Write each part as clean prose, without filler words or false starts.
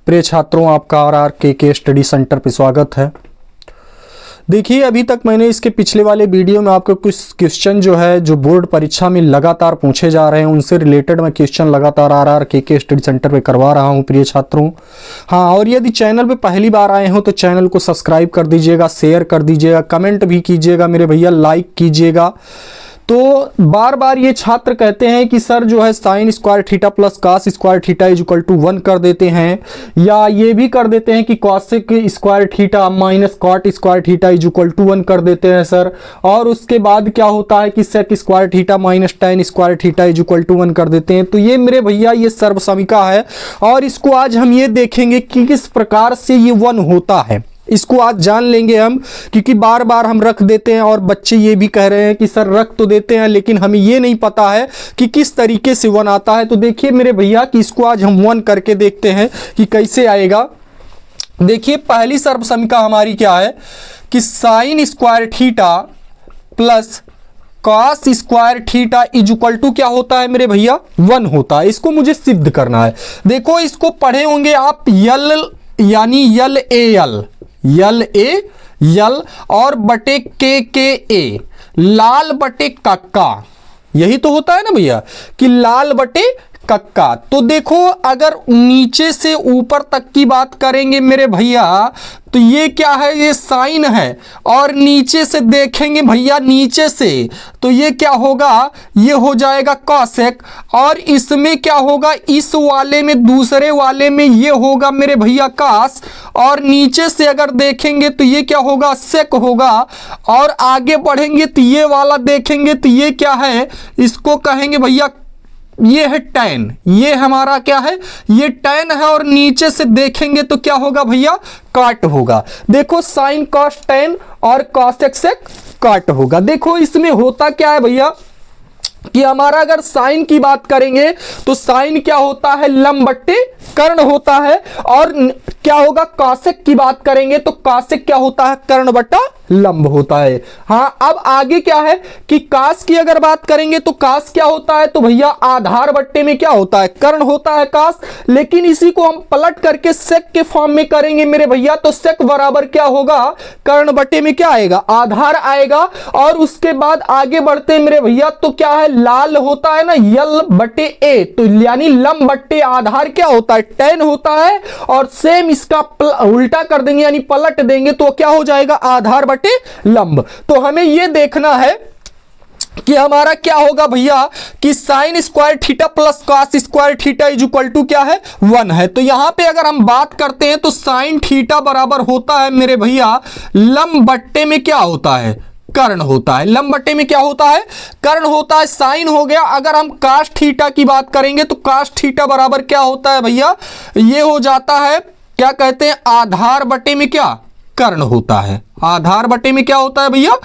प्रिय छात्रों, आपका आर के स्टडी सेंटर पे स्वागत है। देखिए, अभी तक मैंने इसके पिछले वाले वीडियो में आपको कुछ क्वेश्चन जो है जो बोर्ड परीक्षा में लगातार पूछे जा रहे हैं उनसे रिलेटेड मैं क्वेश्चन लगातार आर के स्टडी सेंटर पे करवा रहा हूं प्रिय छात्रों। हाँ, और यदि चैनल पे पहली बार आए हो तो चैनल को सब्सक्राइब कर दीजिएगा, शेयर कर दीजिएगा, कमेंट भी कीजिएगा मेरे भैया, लाइक कीजिएगा। तो बार बार ये छात्र कहते हैं कि सर जो है sine square theta plus cos square theta is equal to 1 कर देते हैं, या ये भी कर देते हैं कि cosec square theta minus cot square theta is equal to 1 कर देते हैं सर। और उसके बाद क्या होता है कि sec square theta minus tan square theta is equal to 1 कर देते हैं। तो ये मेरे भैया ये सर्वसमीका है और इसको आज हम ये देखेंगे कि किस प्रकार से ये 1 होता है। इसको आज जान लेंगे हम, क्योंकि बार बार हम रख देते हैं और बच्चे ये भी कह रहे हैं कि सर रख तो देते हैं लेकिन हमें ये नहीं पता है कि किस तरीके से 1 आता है। तो देखिए मेरे भैया कि इसको आज हम 1 करके देखते हैं कि कैसे आएगा। देखिए, पहली सर्वसमीका हमारी क्या है कि sine square theta plus cos square theta is equal to क्या होता है मेरे भैया, 1 होता है। इसको मुझे सिद्ध करना है। देखो, इसको पढ़े होंगे आप यल यानी यल ए यल और बटे के ए, लाल बटे कक्का, यही तो होता है ना भैया कि लाल बटे कक्का। तो देखो, अगर नीचे से ऊपर तक की बात करेंगे मेरे भैया तो ये क्या है, ये साइन है। और नीचे से देखेंगे भैया, नीचे से तो ये क्या होगा, ये हो जाएगा कॉसेक। और इसमें क्या होगा, इस वाले में दूसरे वाले में ये होगा मेरे भैया कॉस। और नीचे से अगर देखेंगे तो ये क्या होगा, सेक होगा। और आगे बढ़ेंगे तो ये वाला देखेंगे तो ये क्या है, इसको कहेंगे भैया ये है टैन। ये हमारा क्या है, ये टैन है। और नीचे से देखेंगे तो क्या होगा भैया, काट होगा। देखो, साइन कॉस टैन और कॉसेक सेक काट होगा। देखो, इसमें होता क्या है भैया कि हमारा अगर साइन की बात करेंगे तो साइन क्या होता है, लंब बट्टे कर्ण होता है। और क्या होगा, कॉसेक की बात करेंगे तो कॉसेक क्या होता है, कर्ण बट्टा लंब होता है। हाँ, अब आगे क्या है कि कास की अगर बात करेंगे तो कास क्या होता है, तो भैया आधार बट्टे में क्या होता है, कर्ण होता है कास। लेकिन इसी को हम पलट करके सेक के फॉर्म में करेंगे मेरे भैया तो सेक बराबर क्या होगा, कर्ण बट्टे में क्या आएगा, आधार आएगा। और उसके बाद आगे बढ़ते मेरे भैया तो क्या है, लाल होता है ना यल बटे ए, तो यानी लंब बट्टे आधार क्या होता है, टैन होता है। और सेम इसका उल्टा कर देंगे यानी पलट देंगे तो क्या हो जाएगा, आधार बटे लंब। तो हमें यह देखना है कि हमारा क्या होगा भैया कि sine square theta plus cos square theta is equal to क्या है, 1 है। तो यहां पे अगर हम बात करते हैं तो साइन थीटा बराबर होता है मेरे भैया लंब बट्टे में क्या होता है, कर्ण होता है। लंब बट्टे में क्या होता है, कर्ण होता है। साइन हो गया। अगर हम कास थीटा की बात करेंगे तो कास थीटा बराबर क्या होता है भैया, ये हो जाता है क्या कहते हैं, आधार बटे में क्या, कर्ण होता है। आधार बटे में क्या होता है भैया,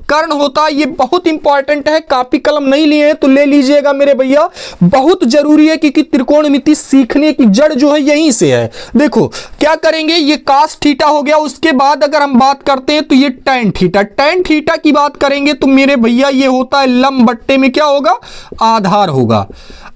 कर्ण होता है। ये बहुत इंपॉर्टेंट है, कॉपी कलम नहीं लिए हैं तो ले लीजिएगा मेरे भैया, बहुत जरूरी है क्योंकि त्रिकोणमिति सीखने की जड़ जो है यहीं से है। देखो क्या करेंगे, ये कास थीटा हो गया। उसके बाद अगर हम बात करते हैं तो ये टैन थीटा, टैन थीटा की बात करेंगे तो मेरे भैया ये होता है लंब बट्टे में क्या होगा, आधार होगा।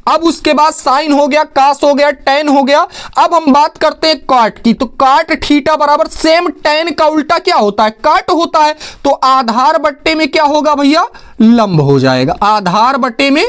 अब उसके बाद साइन हो गया, कास हो गया, टैन हो गया। अब हम बात करते हैं काट की, तो काट थीटा बराबर सेम टैन का उल्टा क्या होता है, काट होता है। तो आधार बट्टे में क्या होगा भैया, लंब हो जाएगा। आधार बट्टे में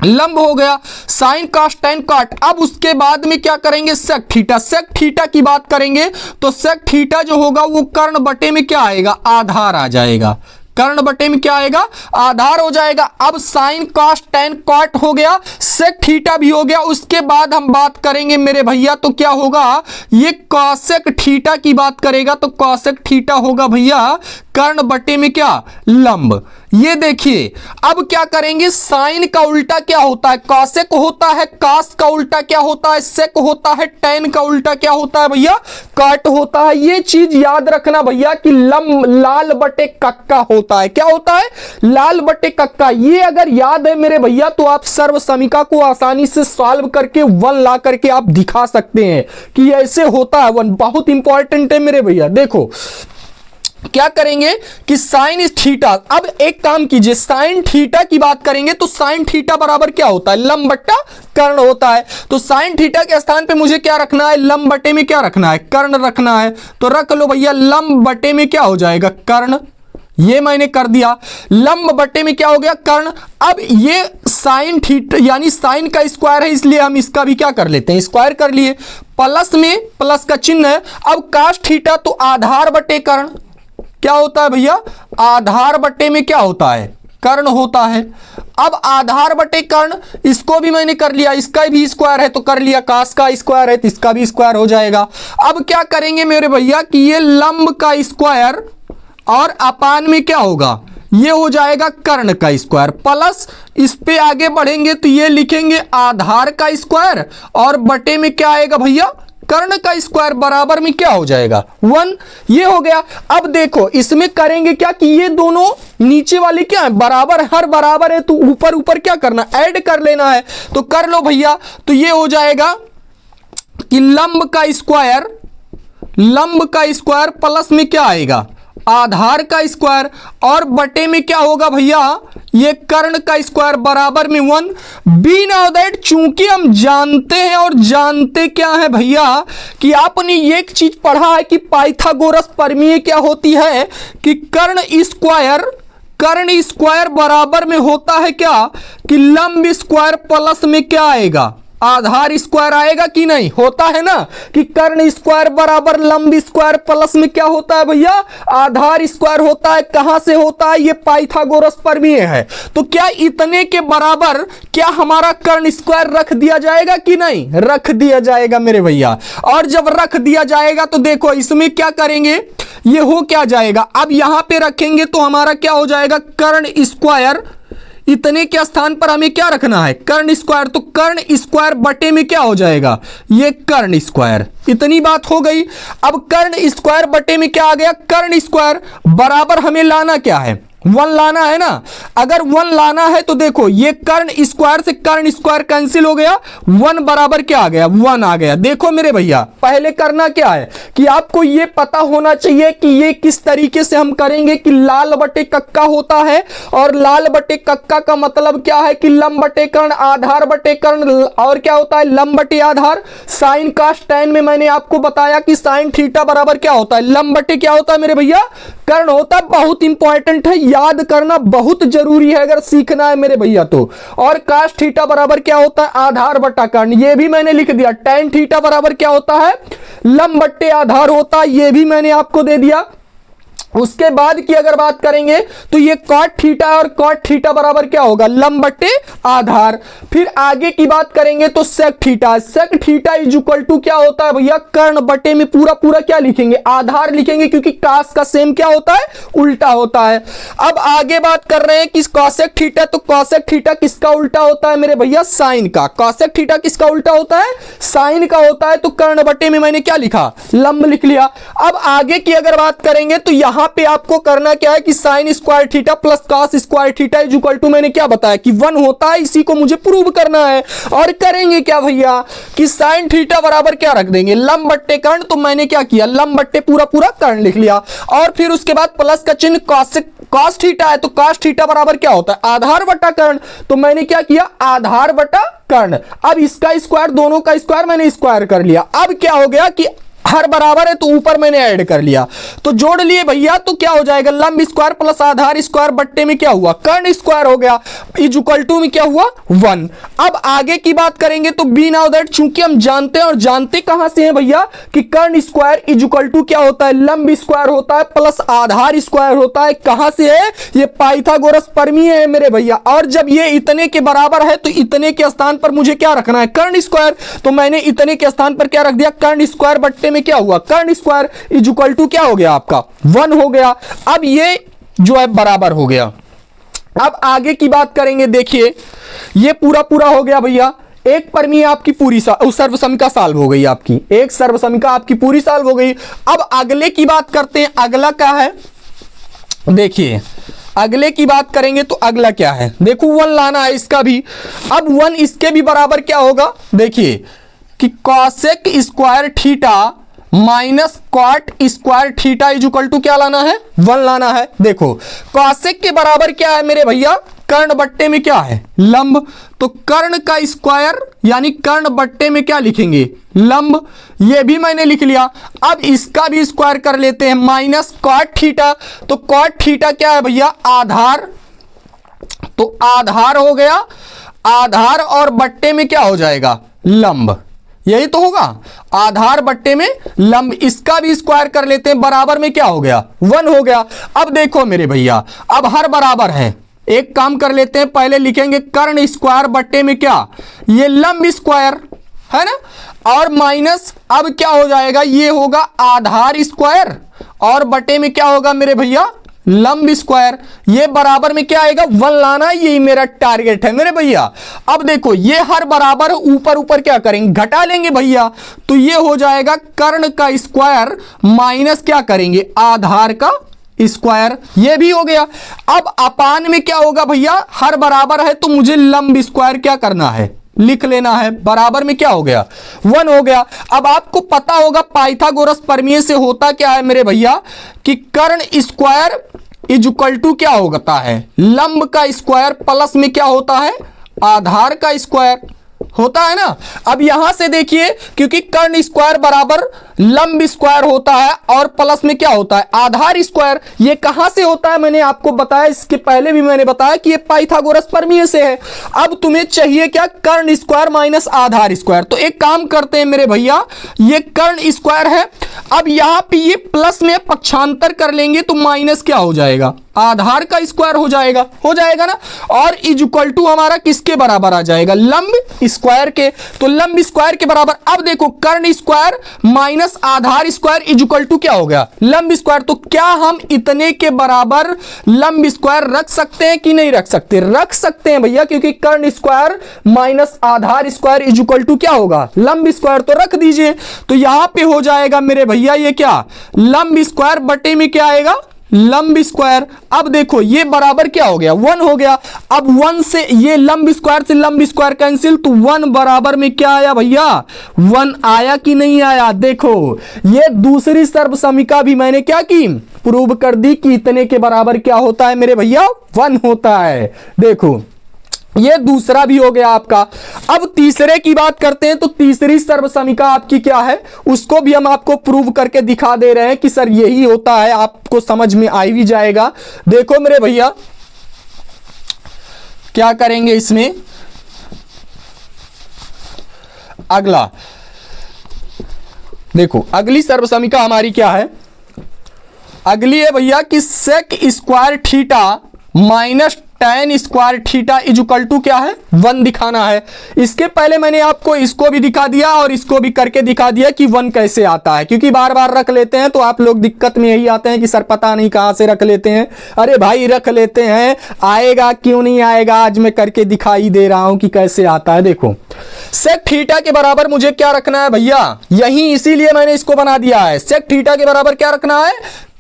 लंब हो गया, साइन कास टैन काट। अब उसके बाद में क्या करेंगे, सेक थीटा। सेक थीटा की बात करेंगे तो सेक थीटा जो होगा वो कर्ण बटे में क्या आएगा, आधार आ जाएगा। कर्ण बटे में क्या आएगा, आधार हो जाएगा। अब साइन कॉस टैन कॉट हो गया, सेक थीटा भी हो गया। उसके बाद हम बात करेंगे मेरे भैया तो क्या होगा, ये कॉसेक थीटा की बात करेगा तो कॉसेक थीटा होगा भैया कर्ण बटे में क्या, लंब। ये देखिए, अब क्या करेंगे, साइन का उल्टा क्या होता है, कॉसेक होता है। कास का उल्टा क्या होता है, सेक होता है। टैन का उल्टा क्या होता है भैया, काट होता है। ये चीज याद रखना भैया कि लंब लाल बटे कक्का होता है। क्या होता है, लाल बटे कक्का। ये अगर याद है मेरे भैया तो आप सर्वसमीका को आसानी से सॉल्व करके 1 ला करके आप दिखा सकते हैं कि ऐसे होता है 1। बहुत इंपॉर्टेंट है मेरे भैया। देखो क्या करेंगे कि साइन थीटा, अब एक काम कीजिए, साइन थीटा की बात करेंगे तो साइन थीटा बराबर क्या होता है, लंब बट्टा कर्ण होता है। तो साइन थीटा के स्थान पे मुझे क्या रखना है, लंब बटे में क्या रखना है, कर्ण रखना है। तो रख लो भैया, लंब बटे में क्या हो जाएगा, कर्ण। ये मैंने कर दिया, लंब बटे में क्या हो गया, कर्ण। अब ये साइन थीटा यानी साइन का स्क्वायर है, इसलिए हम इसका भी क्या कर लेते हैं, स्क्वायर कर लिए। प्लस में प्लस का चिन्ह है। अब काश थीटा तो आधार बटे कर्ण क्या होता है भैया, आधार बटे में क्या होता है, कर्ण होता है। अब आधार बटे कर्ण, इसको भी मैंने कर लिया, इसका भी स्क्वायर है तो कर लिया, काश का स्क्वायर है तो इसका भी स्क्वायर हो जाएगा। अब क्या करेंगे मेरे भैया कि ये लंब का स्क्वायर और अपान में क्या होगा, ये हो जाएगा कर्ण का स्क्वायर, प्लस इस पे आगे बढ़ेंगे तो ये लिखेंगे आधार का स्क्वायर और बटे में क्या आएगा भैया, कर्ण का स्क्वायर, बराबर में क्या हो जाएगा 1। ये हो गया। अब देखो इसमें करेंगे क्या कि ये दोनों नीचे वाले क्या है, बराबर, हर बराबर है तो ऊपर ऊपर क्या करना, ऐड कर लेना है। तो कर लो भैया। तो ये हो जाएगा कि लंब का स्क्वायर प्लस में क्या आएगा, आधार का स्क्वायर और बटे में क्या होगा भैया, ये कर्ण का स्क्वायर, बराबर में 1। बी नाउ दैट, चूंकि हम जानते हैं, और जानते क्या है भैया कि आपने एक चीज पढ़ा है कि पाइथागोरस प्रमेय क्या होती है कि कर्ण स्क्वायर बराबर में होता है क्या कि लंब स्क्वायर प्लस में क्या आएगा, आधार स्क्वायर आएगा कि नहीं, होता है ना कि कर्ण स्क्वायर बराबर लंब स्क्वायर प्लस में क्या होता है भैया, आधार स्क्वायर होता है। कहां से होता है, ये पाइथागोरस प्रमेय है। तो क्या इतने के बराबर क्या हमारा कर्ण स्क्वायर रख दिया जाएगा कि नहीं, रख दिया जाएगा मेरे भैया। और जब रख दिया जाएगा तो देखो इसमें क्या करेंगे, ये हो क्या जाएगा, अब यहां पे रखेंगे तो हमारा क्या हो जाएगा, कर्ण स्क्वायर, इतने के स्थान पर हमें क्या रखना है, कर्ण स्क्वायर। तो कर्ण स्क्वायर बटे में क्या हो जाएगा, ये कर्ण स्क्वायर। इतनी बात हो गई। अब कर्ण स्क्वायर बटे में क्या आ गया, कर्ण स्क्वायर, बराबर हमें लाना क्या है, 1 लाना है ना। अगर 1 लाना है तो देखो ये कर्ण स्क्वायर से कर्ण स्क्वायर कैंसिल हो गया, 1 बराबर क्या आ गया, 1 आ गया। देखो मेरे भैया, पहले करना क्या है कि आपको ये पता होना चाहिए कि ये किस तरीके से हम करेंगे कि लाल बटे कक्का होता है, और लाल बटे कक्का का मतलब क्या है कि लंब बटे कर्ण, आधार बटे कर्ण, और क्या होता है लंब बटे आधार। साइन कास टैन में मैंने आपको बताया कि साइन थीटा बराबर क्या होता है, लंब बटे क्या होता है मेरे भैया, कर्ण होता है। बहुत इंपॉर्टेंट है, याद करना बहुत जरूरी है अगर सीखना है मेरे भैया तो। और काश थीटा बराबर क्या होता है, आधार बटा कर्ण, ये भी मैंने लिख दिया। टैन थीटा बराबर क्या होता है, लंब बट्टे आधार होता है, ये भी मैंने आपको दे दिया। उसके बाद की अगर बात करेंगे तो ये कॉट थीटा, और कॉट थीटा बराबर क्या होगा, लंब बट्टे आधार। फिर आगे की बात करेंगे तो sec theta, sec theta is equal to क्या होता है भैया, कर्ण बटे में पूरा पूरा क्या लिखेंगे, आधार लिखेंगे, क्योंकि कास का सेम क्या होता है, उल्टा होता है। अब आगे बात कर रहे हैं कि कॉसेक थीटा, तो कॉसेक थीटा किसका उल्टा होता है मेरे भैया, साइन का। कॉसेक थीटा किसका उल्टा होता है, साइन का होता है। तो कर्ण बटे में मैंने क्या लिखा, लंब लिख लिया। अब आगे की अगर बात करेंगे तो यहां पे आपको करना क्या है कि sine square theta plus cos square theta is equal to, मैंने क्या बताया कि 1 होता है, इसी को मुझे प्रूव करना है। और करेंगे क्या भैया कि साइन थीटा बराबर क्या रख देंगे, लंब बट्टे कर्ण। तो मैंने क्या किया, लंब बट्टे पूरा पूरा कर्ण लिख लिया। और फिर उसके बाद प्लस का चिन्ह, कॉस थीटा है तो कॉस थीटा बराबर क्या होता है, आधार बटा कर्ण। तो मैंने क्या किया, आधार बटा कर्ण। अब इसका स्क्वायर, दोनों का स्क्वायर मैंने स्क्वायर कर लिया। अब क्या हो गया कि हर बराबर है तो ऊपर मैंने ऐड कर लिया, तो जोड़ लिए भैया। तो क्या हो जाएगा, लंब स्क्वायर प्लस आधार स्क्वायर बट्टे में क्या हुआ, कर्ण स्क्वायर हो गया, इज इक्वल टू में क्या हुआ 1। अब आगे की बात करेंगे तो बी नाउ दैट, चूंकि हम जानते हैं, और जानते कहां से हैं भैया कि कर्ण स्क्वायर इज इक्वल टू क्या होता है, लंब स्क्वायर होता है प्लस आधार स्क्वायर होता है। कहां से है, ये पाइथागोरस प्रमेय है मेरे भैया। और जब ये इतने के बराबर है तो इतने के स्थान पर मुझे क्या रखना है, कर्ण स्क्वायर। तो मैंने इतने के स्थान पर क्या रख दिया, कर्ण स्क्वायर बट्टे में क्या हुआ, कर्ण स्क्वायर इज इक्वल टू क्या हो गया आपका 1 हो गया। अब ये जो है बराबर हो गया। अब आगे की बात करेंगे, देखिए ये पूरा पूरा हो गया भैया। एक प्रमेय आपकी पूरी सर्वसमिका सॉल्व हो गई, आपकी एक सर्वसमिका आपकी पूरी सॉल्व हो गई। अब अगले की बात करते हैं, अगला क्या है, देखिए अगले की बात करेंगे तो अगला क्या है, देखो 1 लाना है इसका भी। अब 1 इसके भी बराबर क्या होगा, देखिए कि cosec square theta minus cot square theta is equal to क्या लाना है, 1 लाना है। देखो कॉसेक के बराबर क्या है मेरे भैया, कर्ण बट्टे में क्या है, लंब। तो कर्ण का स्क्वायर यानी कर्ण बट्टे में क्या लिखेंगे, लंब। ये भी मैंने लिख लिया। अब इसका भी स्क्वायर कर लेते हैं, माइनस कॉट थीटा। तो कॉट थीटा क्या है भैया, आधार। तो आधार हो गया, आधार और बट्टे में क्या हो जाएगा, लंब। यही तो होगा, आधार बट्टे में लंब। इसका भी स्क्वायर कर लेते हैं, बराबर में क्या हो गया, 1 हो गया। अब देखो मेरे भैया, अब हर बराबर है, एक काम कर लेते हैं, पहले लिखेंगे कर्ण स्क्वायर बट्टे में क्या, ये लंब स्क्वायर है ना, और माइनस अब क्या हो जाएगा, ये होगा आधार स्क्वायर और बट्टे में क्या होगा मेरे भैया, लंब स्क्वायर। ये बराबर में क्या आएगा, 1 लाना, यही मेरा टारगेट है मेरे भैया। अब देखो ये हर बराबर ऊपर ऊपर क्या करेंगे, घटा लेंगे भैया। तो ये हो जाएगा कर्ण का स्क्वायर माइनस क्या करेंगे, आधार का स्क्वायर। ये भी हो गया। अब अपान में क्या होगा भैया, हर बराबर है तो मुझे लंब स्क्वायर क्या करना है, लिख लेना है। बराबर में क्या हो गया, 1 हो गया। अब आपको पता होगा पाइथागोरस प्रमेय से होता क्या है मेरे भैया, कि कर्ण स्क्वायर इज इक्वल टू क्या होता है, लंब का स्क्वायर प्लस में क्या होता है, आधार का स्क्वायर होता है ना। अब यहां से देखिए, क्योंकि कर्ण स्क्वायर बराबर लंब स्क्वायर होता है और प्लस में क्या होता है, आधार स्क्वायर। ये कहां से होता है मैंने आपको बताया, इसके पहले भी मैंने बताया कि ये पाइथागोरस प्रमेय से है। अब तुम्हें चाहिए क्या, कर्ण स्क्वायर माइनस आधार स्क्वायर। तो एक काम करते हैं मेरे भैया, ये कर्ण स्क्वायर है, अब यहां पे ये प्लस में पक्षांतर कर लेंगे तो माइनस क्या हो जाएगा, आधार का स्क्वायर हो जाएगा ना। और इज इक्वल टू हमारा किसके बराबर आ जाएगा, लंब स्क्वायर के। तो लंब स्क्वायर के बराबर, अब देखो कर्ण स्क्वायर माइनस आधार स्क्वायर इज इक्वल टू क्या हो गया, लंब स्क्वायर। तो क्या हम इतने के बराबर लंब स्क्वायर रख सकते हैं कि नहीं रख सकते, रख सकते हैं भैया, क्योंकि कर्ण स्क्वायर माइनस आधार स्क्वायर इज इक्वल टू क्या होगा, लंब स्क्वायर। तो रख दीजिए। तो यहां पे हो जाएगा मेरे भैया ये क्या, लंब स्क्वायर बटे में क्या आएगा, लंब स्क्वायर। अब देखो ये बराबर क्या हो गया, 1 हो गया। अब 1 से ये लंब स्क्वायर से लंब स्क्वायर कैंसिल, तो 1 बराबर में क्या आया भैया, 1 आया कि नहीं आया। देखो ये दूसरी सर्वसमीका भी मैंने क्या की, प्रूव कर दी कि इतने के बराबर क्या होता है मेरे भैया, 1 होता है। देखो ये दूसरा भी हो गया आपका। अब तीसरे की बात करते हैं, तो तीसरी सर्वसमीका आपकी क्या है, उसको भी हम आपको प्रूव करके दिखा दे रहे हैं कि सर यही होता है, आपको समझ में आ भी जाएगा। देखो मेरे भैया क्या करेंगे इसमें, अगला देखो अगली सर्वसमीका हमारी क्या है, अगली है भैया कि sec square theta minus tan square theta is equal to क्या है, 1 दिखाना है। इसके पहले मैंने आपको इसको भी दिखा दिया और इसको भी करके दिखा दिया कि 1 कैसे आता है, क्योंकि बार बार रख लेते हैं तो आप लोग दिक्कत में यही आते हैं कि सर पता नहीं कहां से रख लेते हैं। अरे भाई रख लेते हैं, आएगा क्यों नहीं आएगा, आज मैं करके दिखाई दे रहा हूं कि कैसे आता है। देखो सेक थीटा के बराबर मुझे क्या रखना है भैया, यही इसीलिए मैंने इसको बना दिया है। सेक थीटा के बराबर क्या रखना है,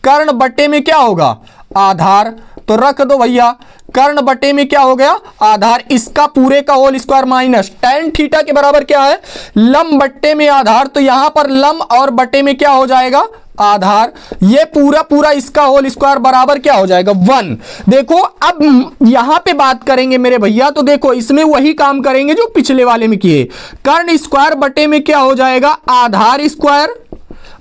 कर्ण बट्टे में क्या होगा, आधार। तो रख दो भैया, कर्ण बटे में क्या हो गया, आधार। इसका पूरे का whole square minus tan theta के बराबर क्या है, लंब बट्टे में आधार। तो यहां पर लंब और बटे में क्या हो जाएगा, आधार। ये पूरा पूरा इसका होल स्क्वायर बराबर क्या हो जाएगा, 1। देखो अब यहां पे बात करेंगे मेरे भैया, तो देखो इसमें वही काम करेंगे जो पिछले वाले में किए। कर्ण स्क्वायर बटे में क्या हो जाएगा, आधार स्क्वायर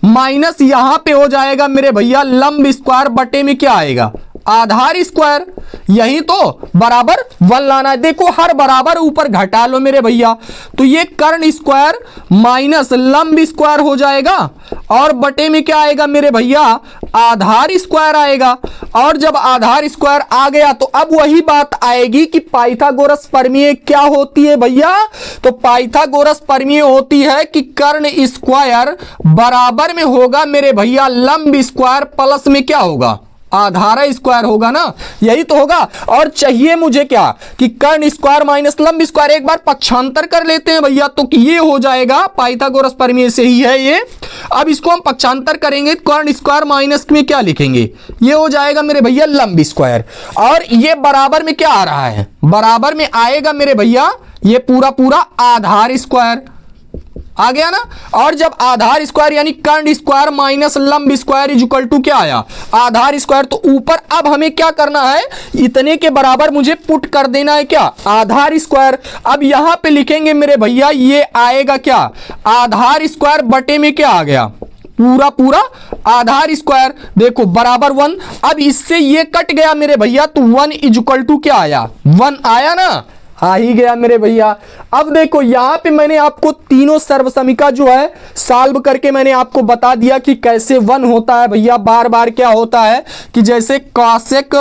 माइनस यहां पे हो जाएगा मेरे भैया लंब स्क्वायर बटे में क्या आएगा, आधार स्क्वायर। यही तो बराबर 1 लाना है। देखो हर बराबर ऊपर घटा लो मेरे भैया, तो ये कर्ण स्क्वायर माइनस लंब स्क्वायर हो जाएगा और बटे में क्या आएगा मेरे भैया, आधार स्क्वायर आएगा। और जब आधार स्क्वायर आ गया तो अब वही बात आएगी कि पाइथागोरस प्रमेय क्या होती है भैया, तो पाइथागोरस प्रमेय होती है कि कर्ण स्क्वायर बराबर में होगा मेरे भैया लंब स्क्वायर प्लस में क्या होगा, आधार स्क्वायर होगा ना, यही तो होगा। और चाहिए मुझे क्या कि कर्ण स्क्वायर माइनस लंब स्क्वायर। एक बार पक्षांतर कर लेते हैं भैया, तो ये हो जाएगा पाइथागोरस प्रमेय से ही है ये। अब इसको हम पक्षांतर करेंगे, कर्ण स्क्वायर माइनस में क्या लिखेंगे, ये हो जाएगा मेरे भैया लंब स्क्वायर। और ये बराबर में क्या आ रहा है, बराबर में आएगा मेरे भैया ये पूरा पूरा आधार स्क्वायर। आ गया ना। और जब आधार स्क्वायर यानी कर्ण स्क्वायर माइनस लंब स्क्वायर इज इक्वल टू क्या आया, आधार स्क्वायर, तो ऊपर अब हमें क्या करना है, इतने के बराबर मुझे पुट कर देना है क्या, आधार स्क्वायर। अब यहां पे लिखेंगे मेरे भैया ये आएगा क्या, आधार स्क्वायर बटे में क्या आ गया, पूरा पूरा आधार स्क्वायर, देखो बराबर 1। अब इससे ये कट गया मेरे भैया, तो 1 इज इक्वल टू क्या आया, 1 आया ना, आ ही गया मेरे भैया। अब देखो यहां पे मैंने आपको तीनों सर्वसमीका जो है सॉल्व करके मैंने आपको बता दिया कि कैसे 1 होता है भैया। बार बार क्या होता है कि जैसे कॉसेक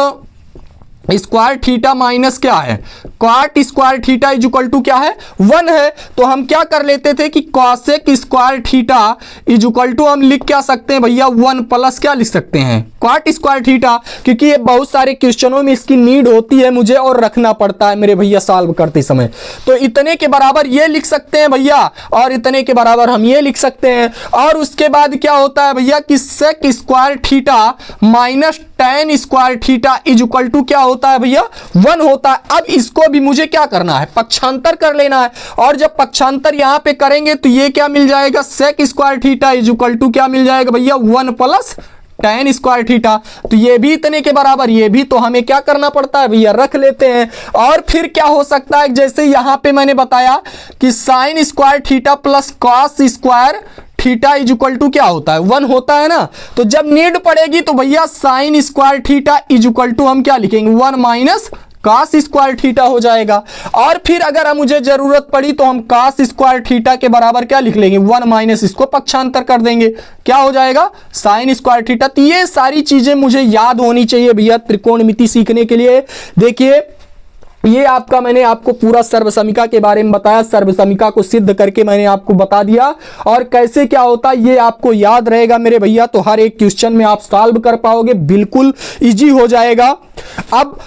स्क्वायर थीटा माइनस क्या है, cot square theta is equal to क्या है, 1 है। तो हम क्या कर लेते थे कि cosec square theta is equal to हम लिख क्या सकते हैं भैया, 1 प्लस क्या लिख सकते हैं, कॉट स्क्वायर थीटा, क्योंकि ये बहुत सारे क्वेश्चनों में इसकी नीड होती है मुझे और रखना पड़ता है मेरे भैया सॉल्व करते समय। तो इतने के बराबर ये लिख सकते हैं भैया, और इतने के बराबर हम ये लिख सकते हैं। और उसके बाद क्या होता है भैया कि sec square theta minus tan square theta is equal to क्या होता है भैया, 1 होता है। अब इसको भी मुझे क्या करना है, पक्षांतर कर लेना है। और जब पक्षांतर यहां पे करेंगे तो ये क्या मिल जाएगा, sec square theta is equal to क्या मिल जाएगा भैया, 1 प्लस tan स्क्वायर थीटा। तो ये भी इतने के बराबर, ये भी तो हमें क्या करना पड़ता है भैया, रख लेते हैं। और फिर क्या हो सकता है, जैसे यहां पे मैंने बताया कि sine square theta plus cos square theta is equal to क्या होता है, 1 होता है ना। तो जब नीड पड़ेगी तो भैया sine square theta is equal to हम क्या लिखेंगे, 1 माइनस कॉस स्क्वायर थीटा हो जाएगा। और फिर अगर मुझे जरूरत पड़ी तो हम कॉस स्क्वायर थीटा के बराबर क्या लिख लेंगे, 1 माइनस इसको पक्षांतर कर देंगे, क्या हो जाएगा, साइन स्क्वायर थीटा। तो ये सारी चीजें मुझे याद होनी चाहिए भैया त्रिकोणमिति सीखने के लिए। देखिए ये आपका मैंने आपको पूरा सर्वसमीका के बारे में बताया, सर्वसमीका को सिद्ध करके मैंने आपको बता दिया और कैसे क्या होता है ये आपको याद रहेगा मेरे भैया। तो हर एक क्वेश्चन में आप सॉल्व कर पाओगे, बिल्कुल इजी हो जाएगा। अब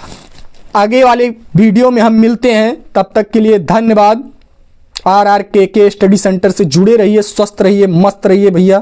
आगे वाले वीडियो में हम मिलते हैं, तब तक के लिए धन्यवाद। RRKK स्टडी सेंटर से जुड़े रहिए, स्वस्थ रहिए, मस्त रहिए भैया।